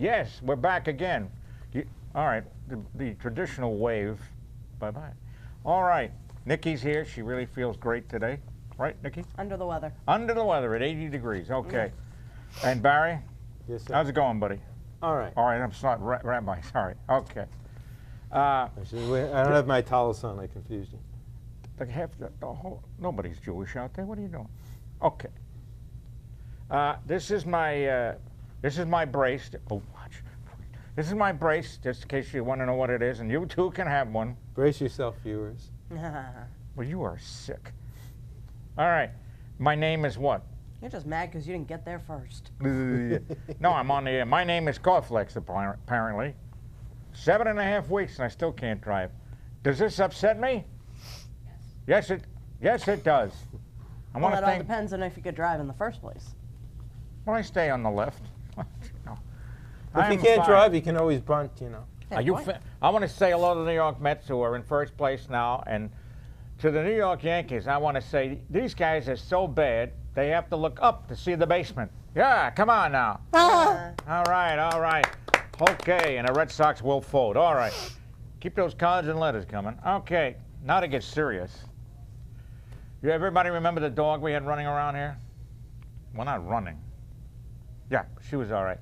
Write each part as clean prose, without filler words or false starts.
Yes, we're back again. All right, the traditional wave. Bye-bye. All right, Nikki's here. She really feels great today. Right, Nikki? Under the weather. Under the weather at 80 degrees. Okay. And Barry? Yes, sir. How's it going, buddy? All right. All right, I'm sorry, Rabbi, sorry. Okay. I don't have my talis on. I confused you. Nobody's Jewish out there. What are you doing? Okay. This is my brace. Oh, watch. This is my brace, just in case you want to know what it is, and you too can have one. Brace yourself, viewers. Well, you are sick. All right. My name is what? You're just mad because you didn't get there first. No, I'm on the air. My name is Corflex, apparently. 7.5 weeks and I still can't drive. Does this upset me? Yes, it does. Well, it all depends on if you could drive in the first place. Well, I stay on the left. No. If you can't drive, you can always bunt, you know. I want to say hello to the New York Mets, who are in first place now, and to the New York Yankees, I want to say these guys are so bad, they have to look up to see the basement. Yeah, come on now. All right. Okay, and the Red Sox will fold. All right. Keep those cards and letters coming. Okay, now to get serious. Everybody remember the dog we had running around here? Well, not running. Yeah, she was all right.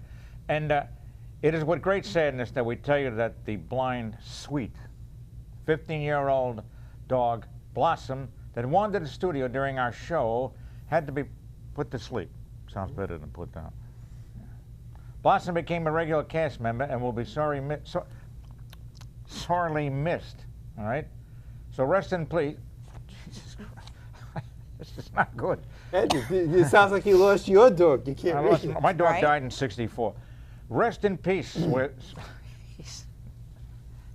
And it is with great sadness that we tell you that the blind, sweet, 15-year-old dog, Blossom, that wandered the studio during our show had to be put to sleep. Sounds better than put down. Yeah. Blossom became a regular cast member and will be sorely missed. All right? So rest in peace. Jesus Christ. This is not good. It sounds like you lost your dog. You can't read it. My dog died in '64. Rest in peace.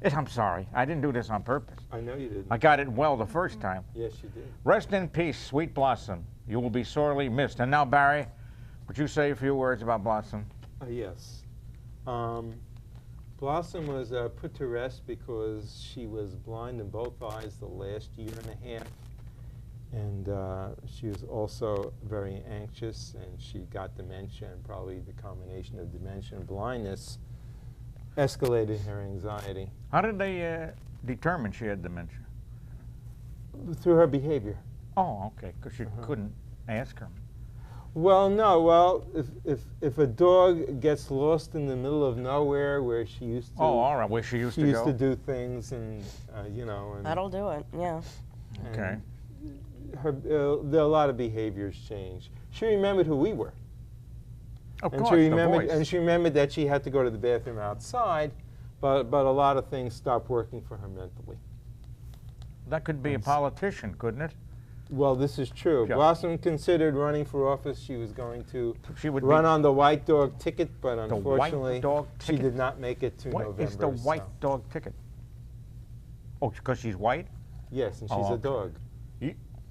I'm sorry. I didn't do this on purpose. I know you didn't. I got it well the first time. Yes, you did. Rest in peace, sweet Blossom. You will be sorely missed. And now, Barry, would you say a few words about Blossom? Yes. Blossom was put to rest because she was blind in both eyes the last year and a half. And she was also very anxious, and she got dementia, and probably the combination of dementia and blindness escalated her anxiety. How did they determine she had dementia? Through her behavior. Oh, okay, because you couldn't ask her. Well, no. Well, if a dog gets lost in the middle of nowhere where she used to, all right, where she used to go. She used to do things, and you know. And, that'll do it. Yeah. Okay. There are a lot of behaviors change. She remembered who we were. Of and course, she remembered, the voice. and she remembered that she had to go to the bathroom outside, but a lot of things stopped working for her mentally. That could be a politician, couldn't it? Well, this is true. Yeah. Blossom considered running for office. She was going to She would run on the white dog ticket, but unfortunately, white dog she ticket? did not make it to November. What is the white dog ticket? Oh, because she's white? Yes, and she's a dog.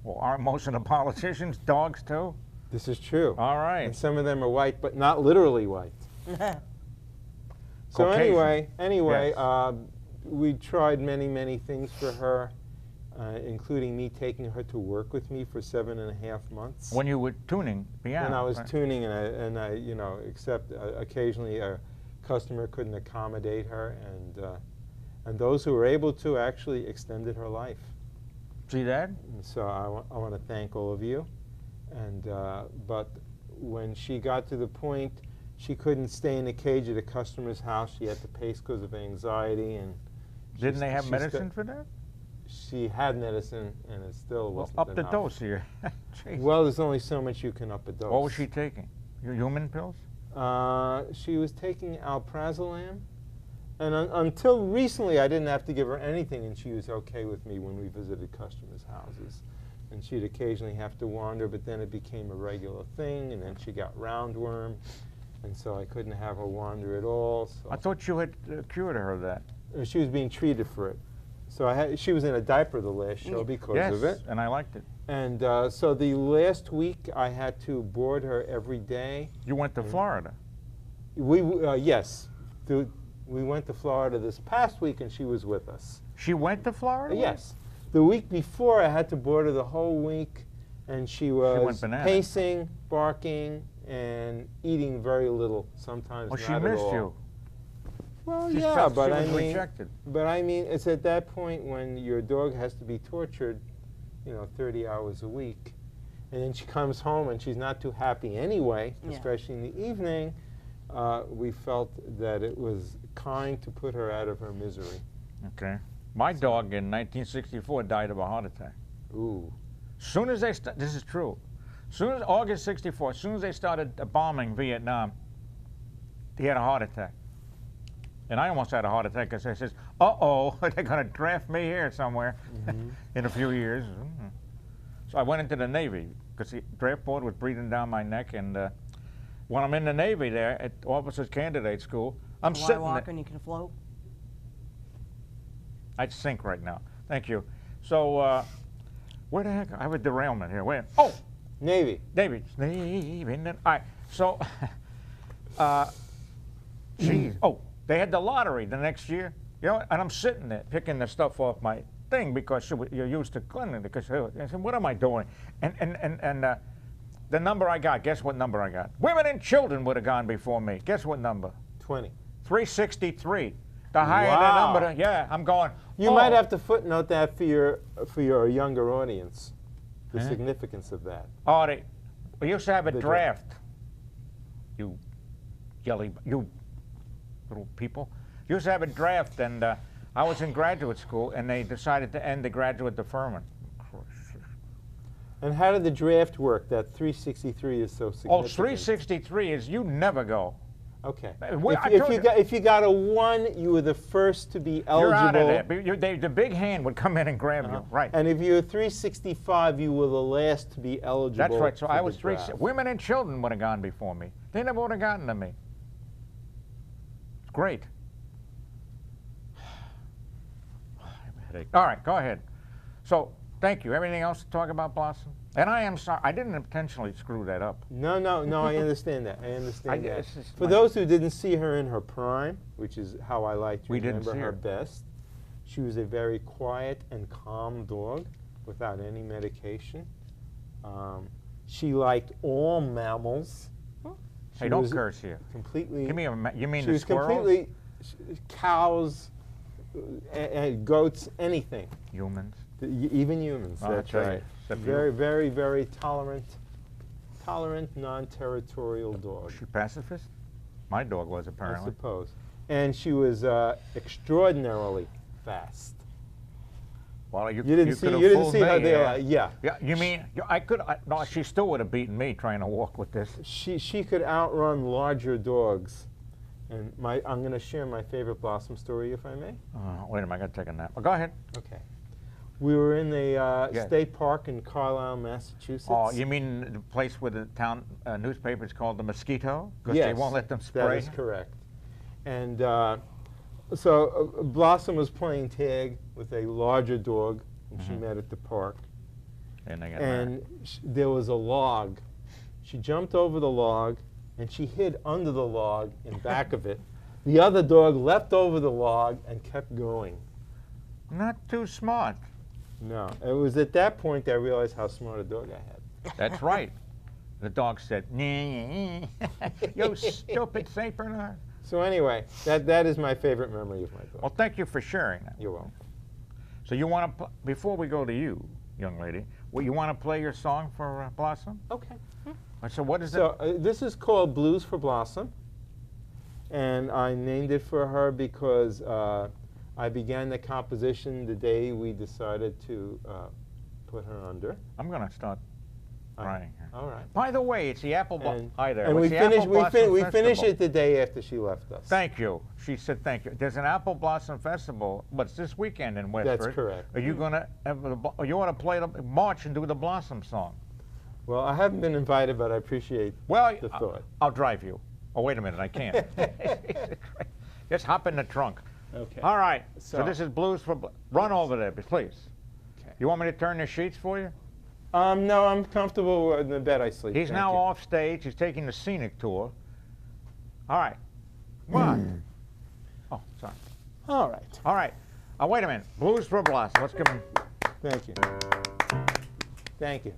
Well, aren't most of the politicians dogs too? This is true. All right. And some of them are white, but not literally white. So Caucasian. anyway, Yes. We tried many things for her, including me taking her to work with me for 7.5 months. When you were tuning piano. When I was right? tuning, and I, you know, except occasionally a customer couldn't accommodate her, and those who were able to actually extended her life. See that? And so I want to thank all of you. And but when she got to the point she couldn't stay in a cage at a customer's house, she had to pace because of anxiety. And didn't they have medicine for that? She had medicine, and it still wasn't up the enough. dose here. Well, there's only so much you can up a dose. What was she taking? Your human pills? She was taking alprazolam. And until recently, I didn't have to give her anything, and she was okay with me when we visited customers' houses. And she'd occasionally have to wander, but then it became a regular thing, and then she got roundworm, and so I couldn't have her wander at all. So I thought you had cured her of that. she was being treated for it. So she was in a diaper the last show because of it. Yes, and I liked it. And so the last week, I had to board her every day. You went to Florida. Yes. We went to Florida this past week, and she was with us. She went to Florida? Yes. The week before, I had to board her the whole week, and she was went bananas. pacing, barking, and eating very little, sometimes Well, not she at missed all. you. Well, She yeah, felt but she I was mean, rejected. but I mean, it's at that point when your dog has to be tortured, 30 hours a week, and then she comes home and she's not too happy anyway, Yeah. especially in the evening. We felt that it was kind to put her out of her misery. Okay. My dog in 1964 died of a heart attack. Ooh. Soon as they this is true. Soon as August '64, as soon as they started bombing Vietnam, he had a heart attack. And I almost had a heart attack because I says, "Uh-oh, they're going to draft me here somewhere in a few years." So I went into the Navy because the draft board was breathing down my neck. And when I'm in the Navy there at Officers Candidate School, I'm Why sitting walk there. and you can float? I'd sink right now. Thank you. So where the heck? I have a derailment here. Wait. Oh, Navy. David. Navy. All right. So, geez. Oh, they had the lottery the next year. And I'm sitting there picking the stuff off my thing because you're used to cleaning it. Because I said, what am I doing? And the number I got. Guess what number I got? Women and children would have gone before me. Guess what number? 20. 363. The higher Wow. the number, yeah. I'm going. You might have to footnote that for your younger audience, the Huh? significance of that. Oh, we used to have a The draft. You you little people. Used to have a draft, and I was in graduate school, and they decided to end the graduate deferment. And how did the draft work? That 363 is so significant. Oh, 363 is you never go. Okay. Well, I told you- If you got a 1, you were the first to be eligible. You're out of there. The big hand would come in and grab you. Right. And if you were 365, you were the last to be eligible. That's right. So for I the was draft. women and children would have gone before me. They never would have gotten to me. It's great. I have a headache. All right, go ahead. So, thank you. Everything else to talk about, Blossom? And I am sorry. I didn't intentionally screw that up. No, I understand that. I understand that. it's just For those who didn't see her in her prime, which is how I like to We didn't remember see her her. best, she was a very quiet and calm dog without any medication. She liked all mammals. Hey, She don't was curse here. Completely. Give me you mean She the was squirrels? completely cows, goats, anything. Humans. Even humans. Oh, I That's tell you, right. except you. Very, very, very tolerant, non-territorial dog. Was she pacifist? My dog was I apparently. suppose. And she was extraordinarily fast. Well, You didn't could see. have You didn't fooled see how me, they. Yeah. Yeah, you mean no? She still would have beaten me trying to walk with this. She could outrun larger dogs. And I'm going to share my favorite Blossom story, if I may. Wait a minute, I got to take a nap. Well, go ahead. Okay. We were in the Yeah. state park in Carlisle, Massachusetts. Oh, you mean the place where the town newspaper is called the Mosquito? Because Yes, they won't let them that spray. is correct. And so Blossom was playing tag with a larger dog whom she met at the park. And they got married. And there was a log. She jumped over the log, and she hid under the log in back of it. The other dog leapt over the log and kept going. Not too smart. No, it was at that point that I realized how smart a dog I had. That's right. The dog said, "Nee, you stupid Saint Bernard." So anyway, that is my favorite memory of my dog. Well, thank you for sharing that. You're welcome. So you want to, before we go to you, young lady, you want to play your song for Blossom? Okay. So what is So this is called Blues for Blossom, and I named it for her because I began the composition the day we decided to put her under. I'm going to start crying here. All right. By the way, it's the Apple Blossom. Hi there. And It's we the finished. Apple Blossom We finished Festival. it the day after she left us. Thank you. She said thank you. There's an Apple Blossom Festival, but it's this weekend in Westford. That's correct. Are you going to you want to play the march and do the Blossom song? Well, I haven't been invited, but I appreciate Well, the thought. I'll drive you. Oh, wait a minute, I can't. Just hop in the trunk. Okay. All right. So, So- this is Blues for Run over there, please. Okay. You want me to turn the sheets for you? No, I'm comfortable in the bed I sleep. He's Thank now you. off stage. He's taking the scenic tour. All right. Come on. Oh, sorry. All right. All right. Wait a minute. Blues for Blossom. Let's give him. Thank you. Thank you.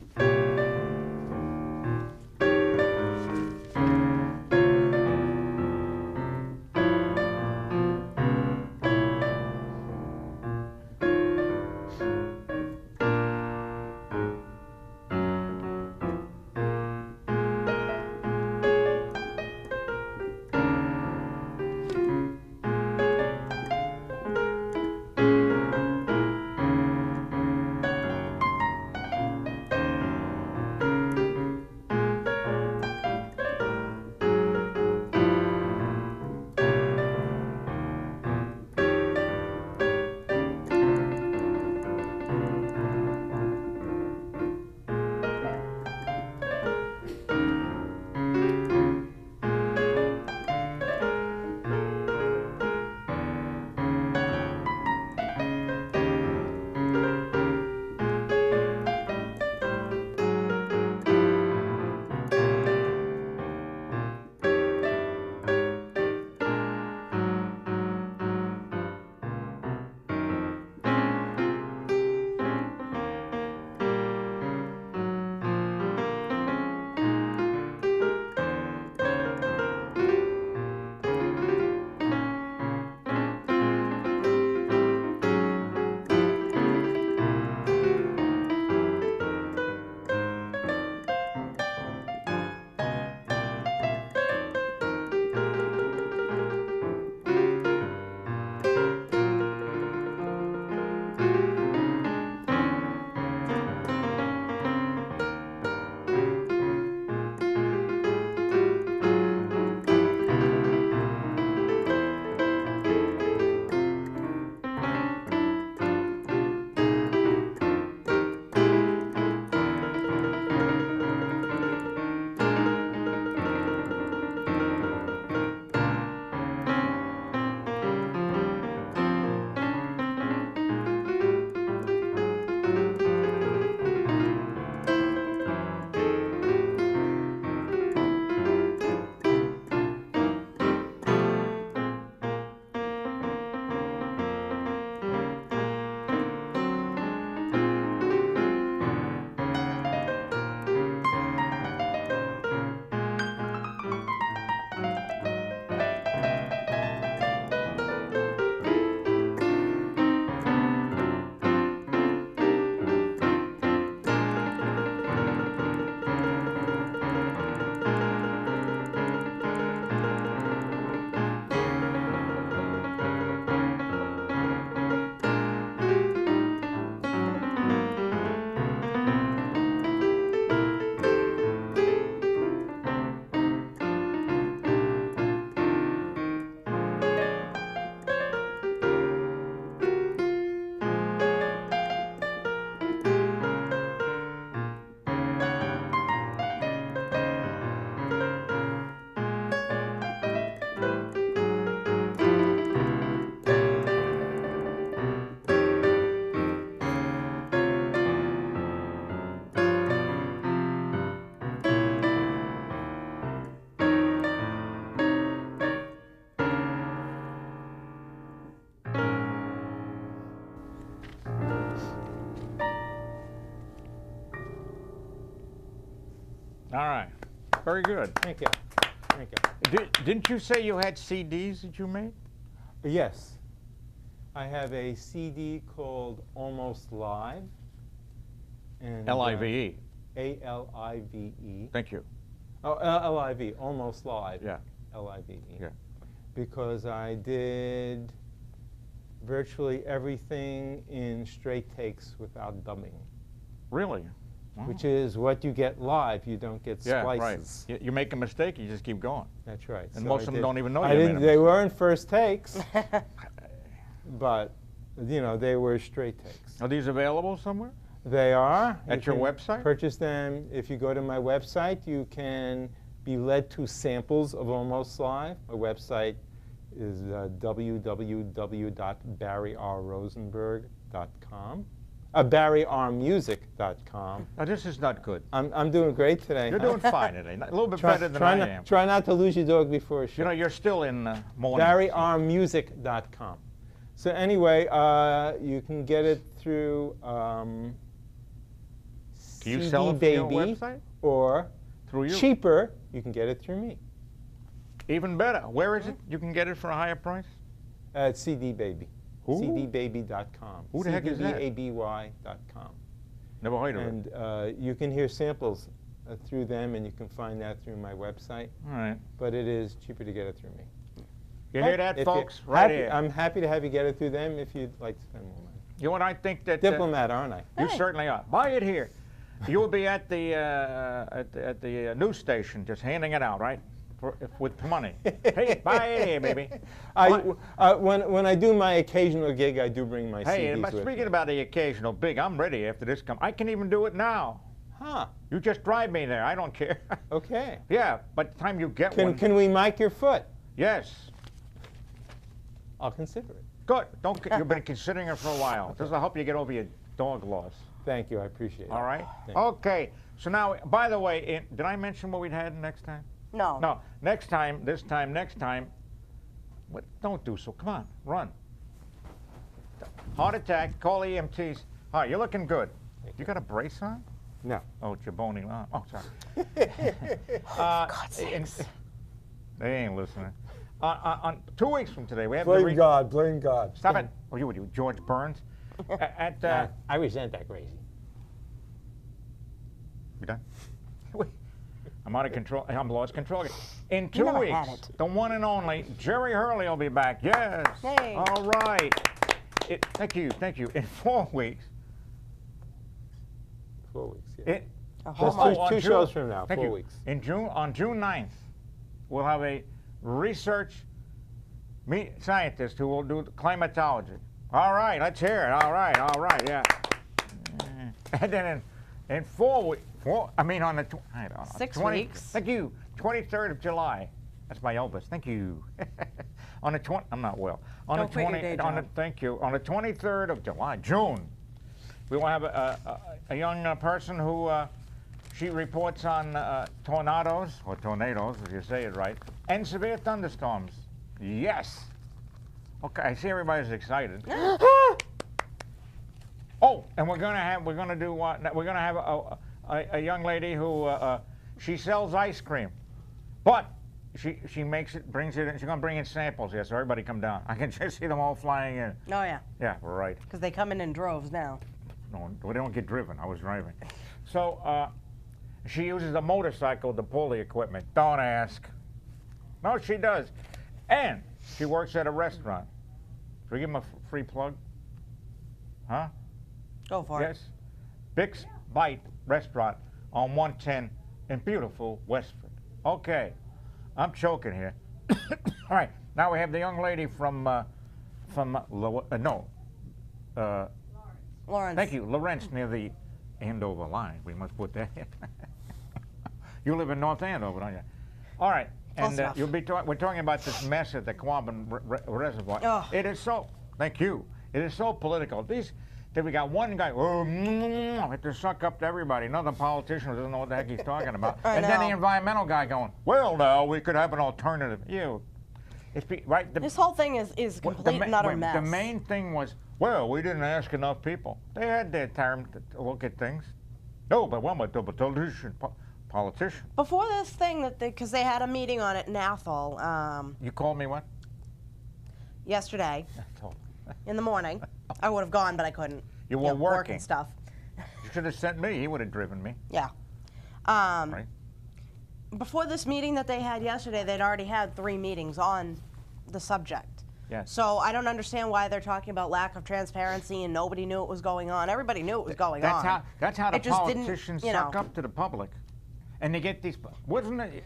All right. Very good. Thank you. Thank you. Didn't you say you had CDs that you made? Yes. I have a CD called Almost Live. And, L-I-V-E. A-L-I-V-E. Thank you. Oh, L-I-V, Almost Live. Yeah. L-I-V-E. Yeah. Because I did virtually everything in straight takes without dubbing, Really? Wow. which is what you get live. You don't get Yeah, splices. right. You make a mistake, you just keep going. That's right. And So most I of them did- don't even know I you made didn't. a They mistake. weren't first takes, but you know they were straight takes. Are these available somewhere? They are. At You your can website? Purchase them. If you go to my website, you can be led to samples of Almost Live. My website is www.barryrrosenberg.com. BarryRmusic.com. Now, this is not good. I'm doing great today. You're doing fine today. A little bit Try, better than try I not, am. Try not to lose your dog before a show. You know, you're still in morning. BarryrMusic.com. So anyway, you can get it through Can you CD sell it through your Baby, website? or Through you? cheaper, you can get it through me Even better. Where is it? You can get it for a higher price? at CD Baby. Who? CDBaby.com. Who the heck is that? CDBABY.com. Never heard of it. And you can hear samples through them, and you can find that through my website. All right. But it is cheaper to get it through me. You hear that, If you- folks? Right here. I'm happy to have you get it through them if you'd like to spend more money. You know what I think that... Diplomat, aren't I? You Hey. certainly are. Buy it here. You will be at the news station just handing it out, right? With money. Hey, buy it here, baby. When I do my occasional gig, I do bring my Hey, CDs but with speaking me. about the occasional big, I'm ready after this I can even do it now. Huh, You just drive me there. I don't care. okay. Yeah, by the time you get one. Can we mic your foot? Yes. I'll consider it. Good. You've been considering it for a while. This will help you get over your dog loss. Thank you, I appreciate it. All right? Thank you. Okay. So now, by the way, did I mention what we'd had next time? No. No. Next time, next time. What? Don't do so. Come on, run. Heart attack. Call EMTs. All right, you're looking good. You got a brace on? No. Oh, it's your bony arm. Oh, sorry. God's sakes. They ain't listening. On 2 weeks from today, we have Blame God, blame God. Stop it. Oh, you, George Burns? At I resent that crazy. You done? I'm out of control. I'm lost control. In You 2 never weeks, had it. the one and only Jerry Hurley will be back. Yes. Hey. All right. Thank you. Thank you. In 4 weeks. 4 weeks, yeah. A Just whole two- month. on two June- shows from now, thank 4 you. weeks. On June 9th, we'll have a research scientist who will do climatology. All right, let's hear it. All right, yeah. And then in 4 weeks, on the, I don't know. 6 20 weeks. Thank you. 23rd of July. That's my Elvis. Thank you. On the 20, I'm not well. On Don't the quit your day job. thank you. On the 23rd of July, June, we will have a young person who she reports on tornadoes, or tornadoes, if you say it right, and severe thunderstorms. Yes. Okay, I see everybody's excited. Oh, and we're gonna have a young lady who she sells ice cream, but she makes it, brings it in. She's gonna bring in samples here, so everybody come down. I can just see them all flying in. Oh, yeah. Yeah, right. Because they come in droves now. No, they don't get driven. I was driving. So she uses a motorcycle to pull the equipment. Don't ask. No, she does. And she works at a restaurant. Should we give him a free plug? Huh? Go for it. Yes. Bix Bite Restaurant on 110 in beautiful Westford. Okay. I'm choking here. All right. Now we have the young lady from Lawrence. Thank you, Lawrence, near the Andover line. We must put that in. You live in North Andover, don't you? All right, Close and enough. we're talking about this mess at the Quabbin Reservoir. Oh. It is so. Thank you. It is so political. We got one guy had to suck up to everybody. Another politician who doesn't know what the heck he's talking about. I And then the know. environmental guy going, well, no, we could have an alternative. Right. This whole thing is complete and utter mess. The main thing was, well, we didn't ask enough people. They had their time to look at things. No, but one with the politician, politician. Before this thing, because they had a meeting on it in Athol You called me what? yesterday in the morning. I would have gone, but I couldn't. You were Work working. and stuff. You should have sent me. He would have driven me. Yeah. Right? Before this meeting that they had yesterday, they'd already had 3 meetings on the subject. Yes. So I don't understand why they're talking about lack of transparency and nobody knew it was going on. Everybody knew it was going on. That's how the It just didn't, politicians you know. suck up to the public. And they get these, wasn't it,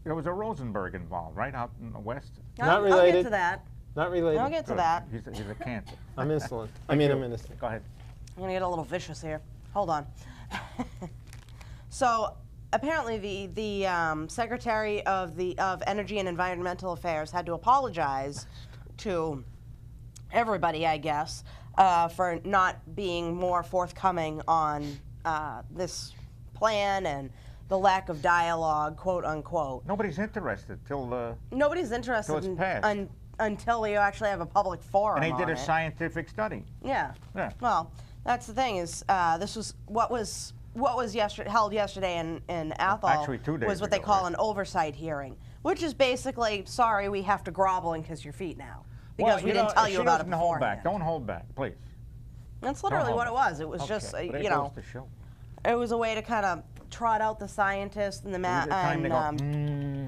there was a Rosenberg involved, right, out in the West? Not I'll get related. to that. Not related. I'll get to Good. that. He's a cancer. I'm insolent. I'm innocent. Go ahead. I'm gonna get a little vicious here. Hold on. So apparently the Secretary of Energy and Environmental Affairs had to apologize to everybody, I guess, for not being more forthcoming on this plan and the lack of dialogue, quote unquote. Nobody's interested till Nobody's interested it's passed. until you actually have a public forum. and they did on a it. scientific study. Yeah. Yeah. Well, that's the thing is, this was what was held yesterday in Athol. Actually, 2 days was what they ago, call right? an oversight hearing, which is basically, sorry, we have to grovel and kiss your feet now because we didn't tell you about it Don't hold beforehand. back. Don't hold back, please. That's literally hold what it back. was. It was Okay, just, but it you know, goes to show. it was a way to kind of trot out the scientists and the It was a time to go,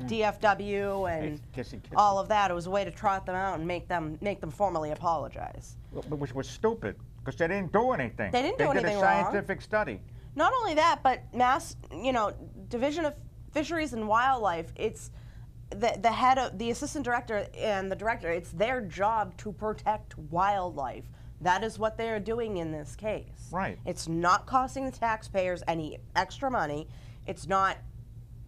DFW and kissy, kissy. all of that. It was a way to trot them out and make them formally apologize. Which was stupid, because they didn't do anything. They didn't do anything They did a wrong. scientific study. Not only that, but Division of Fisheries and Wildlife, it's the head of the assistant director and the director, it's their job to protect wildlife. That is what they are doing in this case. Right. It's not costing the taxpayers any extra money. It's not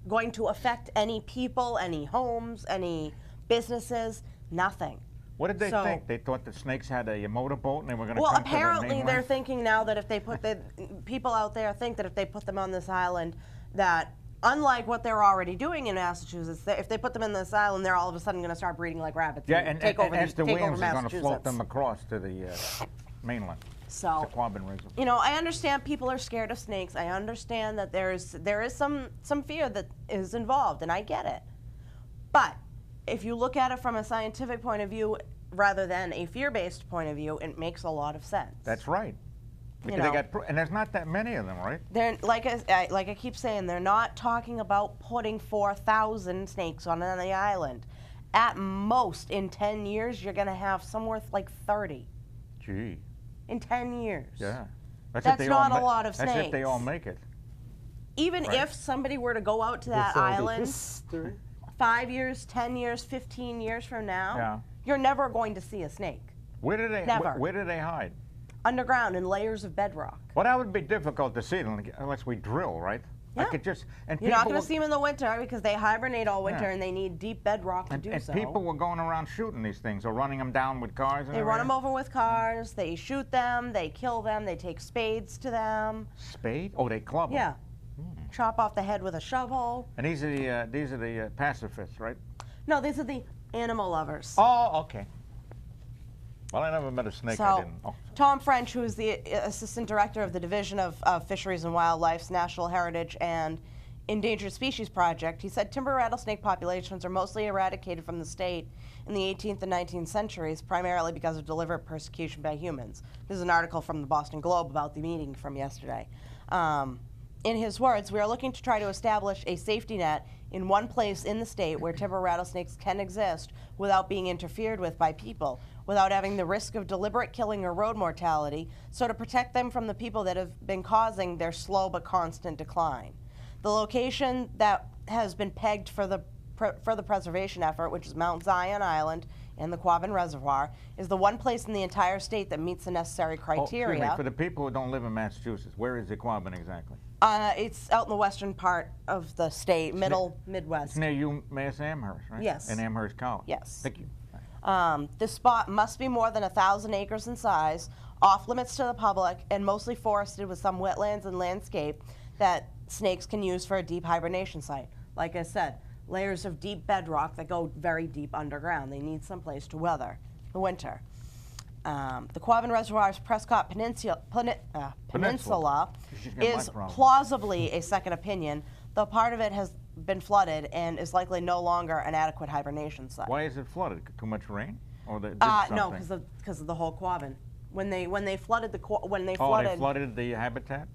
going to affect any people, any homes, any businesses, nothing. What did they So- think? They thought the snakes had a motorboat and they were going to Well, come to the apparently mainland? they're thinking now that if they put the people out there think that if they put them on this island, that unlike what they're already doing in Massachusetts, that if they put them in this island, they're all of a sudden going to start breeding like rabbits. Yeah, and and take over as the take over winds are going to float Massachusetts. them across to the mainland. So, Sequaban Reservoir. you know, I understand people are scared of snakes. I understand that there is some fear that is involved, and I get it. But if you look at it from a scientific point of view rather than a fear-based point of view, it makes a lot of sense. That's right. Because know. they got, and there's not that many of them, right? They're like I keep saying, they're not talking about putting 4,000 snakes on the island. At most, in 10 years, you're going to have somewhere like 30. Gee, In 10 years. yeah. That's if they all not a lot of That's if they snakes. all make it. Even Right. if somebody were to go out to that This will be island history. 5 years, 10 years, 15 years from now, Yeah. you're never going to see a snake. Where do they? Never. Where do they hide? Underground in layers of bedrock. Well, that would be difficult to see unless we drill, right? I Yeah. could just and You're people not going were- to see them in the winter because they hibernate all winter Yeah. and they need deep bedrock to and, do and so. people were going around shooting these things or running them down with cars. And They run them everything. over with cars, they shoot them, they kill them, they take spades to them. Spade? Oh, they club 'em. Yeah. Chop off the head with a shovel. And these are the pacifists, right? No, these are the animal lovers. Oh, okay. Well, I never met a snake. I So, didn't. Oh. Tom French, who is the assistant director of the Division of Fisheries and Wildlife's National Heritage and Endangered Species Project, he said timber rattlesnake populations are mostly eradicated from the state in the 18th and 19th centuries, primarily because of deliberate persecution by humans. This is an article from the Boston Globe about the meeting from yesterday. In his words, we are looking to try to establish a safety net in one place in the state where timber rattlesnakes can exist without being interfered with by people, without having the risk of deliberate killing or road mortality, so to protect them from the people that have been causing their slow but constant decline. The location that has been pegged for the preservation effort, which is Mount Zion Island and the Quabbin Reservoir, is the one place in the entire state that meets the necessary Oh, excuse me, criteria. for the people who don't live in Massachusetts, where is Sequaban exactly? It's out in the western part of the state, Midwest. It's near UMass Amherst, right? Yes. And Amherst College. Yes. Thank you. This spot must be more than 1,000 acres in size, off limits to the public, and mostly forested with some wetlands and landscape that snakes can use for a deep hibernation site. Like I said, layers of deep bedrock that go very deep underground. They need some place to weather the winter. The Quabbin Reservoir's Prescott Peninsula She's got is my problem. plausibly a second opinion, The part of it has been flooded and is likely no longer an adequate hibernation site. Why is it flooded? Too much rain? Or they did No, something? because of the whole Quabbin. When they flooded the they flooded the habitat?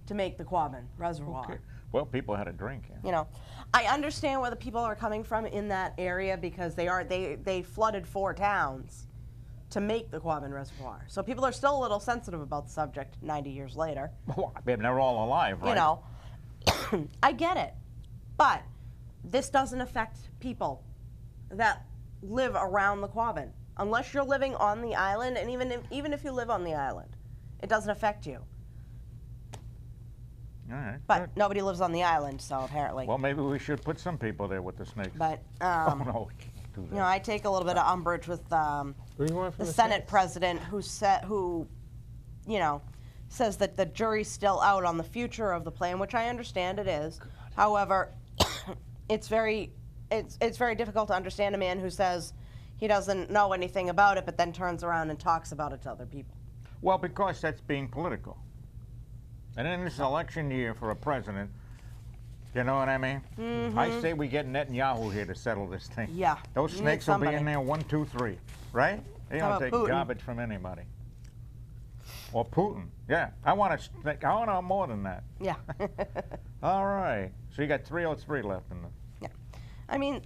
to make the Quabbin Reservoir. Okay. Well, people had a drink. Yeah. You know, I understand where the people are coming from in that area because they flooded 4 towns to make the Quabbin Reservoir. So people are still a little sensitive about the subject 90 years later. Well, I mean, they're all alive, right? You know, I get it, but this doesn't affect people that live around the Quabbin. Unless you're living on the island, and even if you live on the island, it doesn't affect you. All right. But good. nobody lives on the island, so apparently. Well, maybe we should put some people there with the snakes. But oh, no, we can't do that. you know, I take a little bit of umbrage with What do you want from the the Senate snakes? president who, you know, says that the jury's still out on the future of the plan, which I understand it is. However, it's very difficult to understand a man who says he doesn't know anything about it, but then turns around and talks about it to other people. Well, because that's being political. And in this election year for a president, you know what I mean? Mm-hmm. I say we get Netanyahu here to settle this thing. Yeah, Those you need snakes will be somebody. in there 1, 2, 3, right? They How don't about take Putin? garbage from anybody. Or Putin. Yeah, I want more than that. Yeah. All right. So you got 303 left in the. Yeah. I mean,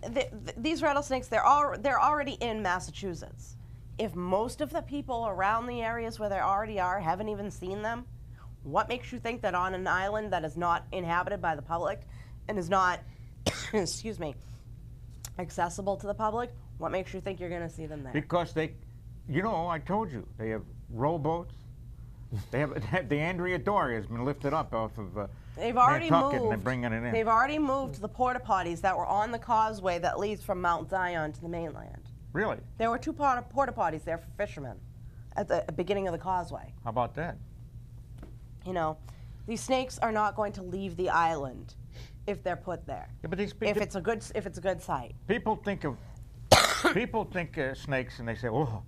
these rattlesnakes, they're already in Massachusetts. If most of the people around the areas where they already are haven't even seen them, what makes you think that on an island that is not inhabited by the public and is not, excuse me, accessible to the public, what makes you think you're going to see them there? Because they, you know, I told you, they have rowboats. They have the Andrea Doria has been lifted up off of They've already Nantucket and they're moved. bringing it in. They've already moved the porta potties that were on the causeway that leads from Mount Zion to the mainland. Really? There were 2 porta potties there for fishermen at the beginning of the causeway. How about that? You know, these snakes are not going to leave the island if they're put there. Yeah, but these If it's a good site. people think of snakes and they say, oh,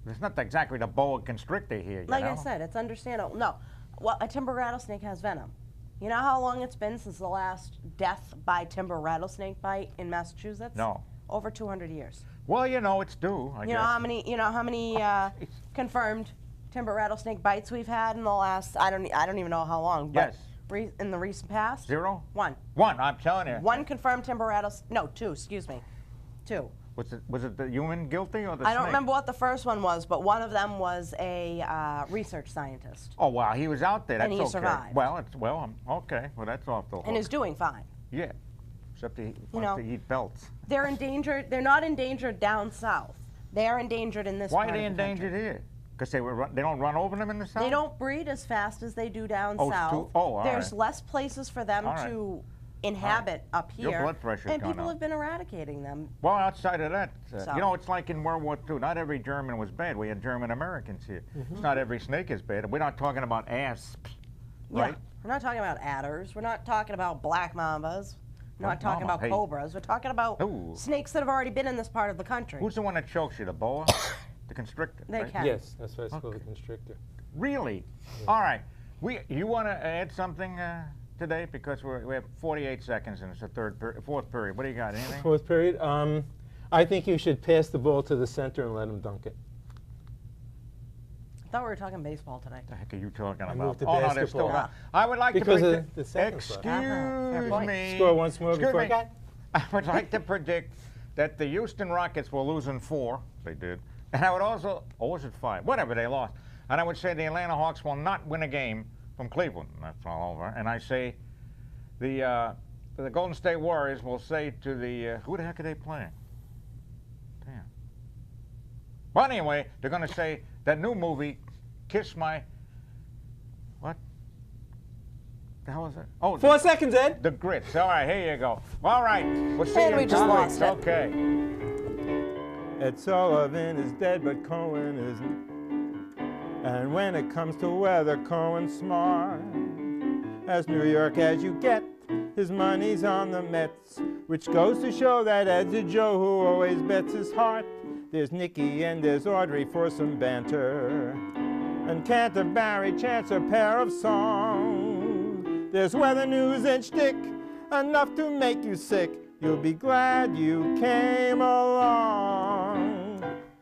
it's not exactly the boa constrictor here. You Like know? I said, it's understandable. No, well, a timber rattlesnake has venom. You know how long it's been since the last death by timber rattlesnake bite in Massachusetts? No. Over 200 years. Well, you know, it's due. I You guess. know how many confirmed timber rattlesnake bites we've had in the last I don't even know how long. But Yes. in the recent past. 0? 1. 1. I'm telling you. 1 confirmed timber rattlesnake. No, 2. Excuse me. 2. Was it the human guilty or the I snake? don't remember what the first one was, but one of them was a research scientist Oh wow, he was out there. That's And he okay. survived. Well, okay. Well, that's off the hook. and is doing fine. Yeah. Except he You wants know, to eat belts. They're endangered. They're not endangered down south. They are endangered in this Why are part they of the endangered country. here? Because they don't run over them in the south? They don't breed as fast as they do down Oh, it's south. too- oh, all There's right. less places for them All right. to inhabit up here. Your blood pressure's and gone people up. have been eradicating them. Well, outside of that, So. you know, it's like in World War II. Not every German was bad. We had German Americans here. It's not every snake is bad. We're not talking about asps, right? Yeah. We're not talking about adders. We're not talking about black mambas. We're not Black talking mamba, about hey. cobras. We're talking about Ooh. snakes that have already been in this part of the country. Who's the one that chokes you? The boa? The constrictor? They right? can. Yes, that's why it's called a Okay. constrictor. Really? All right. You want to add something today? Because we have 48 seconds and it's the fourth period. What do you got? Anything? 4th period. I think you should pass the ball to the center and let him dunk it. I thought we were talking baseball today. What the heck are you talking about? moved to oh, no, they're still basketball. not. I would like Because to of predict. the seconds Excuse left. Fair point. me. Score once more Excuse before me. I got. I would like to predict that the Houston Rockets will lose in 4. They did. And I would also, or was it 5? Whatever, they lost. And I would say the Atlanta Hawks will not win a game from Cleveland. That's all over. And I say the Golden State Warriors will say to the, who the heck are they playing? Damn. Well, anyway, they're going to say that new movie, Kiss My, what? The hell is it? Oh, 4 seconds, Ed. the Grits. All right, here you go. All right, we'll see And you we in just 2 lost weeks. it. Okay. Ed Sullivan is dead, but Cohen isn't. And when it comes to weather, Cohen's smart. As New York as you get, his money's on the Mets, which goes to show that Ed's a Joe who always bets his heart. There's Nikki and there's Audrey for some banter, and Canterbury chants a pair of songs. There's weather news and shtick, enough to make you sick. You'll be glad you came along.